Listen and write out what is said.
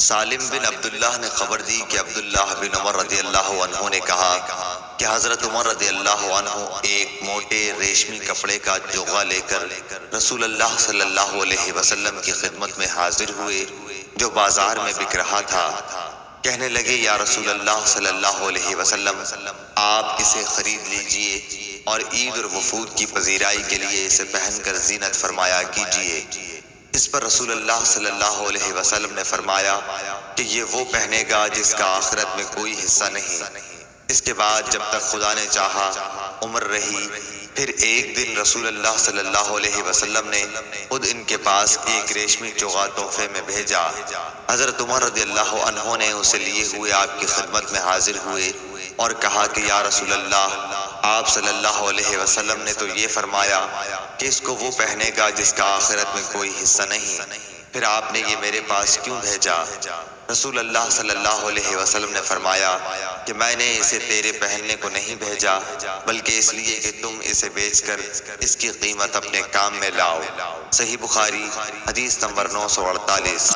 سالم بن عبداللہ نے خبر دی کہ عبداللہ بن عمر رضی اللہ عنہ نے کہا کہ حضرت عمر رضی اللہ عنہ ایک موٹے ریشمی کپڑے کا جوغا لے کر رسول اللہ صلی اللہ علیہ وسلم کی خدمت میں حاضر ہوئے جو بازار میں بک رہا تھا۔ کہنے لگے یا رسول اللہ صلی اللہ علیہ وسلم، آپ اسے خرید لیجئے اور عید اور وفود کی پذیرائی کے لیے اسے پہن کر زینت فرمایا کیجئے۔ اس پر رسول اللہ صلی اللہ علیہ وسلم نے فرمایا کہ یہ وہ پہنے گا جس کا آخرت میں کوئی حصہ نہیں۔ اس کے بعد جب تک خدا نے چاہا عمر رہی۔ پھر ایک دن رسول اللہ صلی اللہ علیہ وسلم نے خود ان کے پاس ایک ریشمی چوغا تحفے میں بھیجا۔ حضرت عمر رضی اللہ عنہ نے اسے لیے ہوئے آپ کی خدمت میں حاضر ہوئے اور کہا کہ یا رسول اللہ، آپ صلی اللہ علیہ وسلم نے تو یہ فرمایا کہ اس کو وہ پہنے گا جس کا آخرت میں کوئی حصہ نہیں، پھر آپ نے یہ میرے پاس کیوں بھیجا؟ رسول اللہ صلی اللہ علیہ وسلم نے فرمایا کہ میں نے اسے تیرے پہننے کو نہیں بھیجا، بلکہ اس لیے کہ تم اسے بیچ کر اس کی قیمت اپنے کام میں لاؤ۔ صحیح بخاری حدیث نمبر 948۔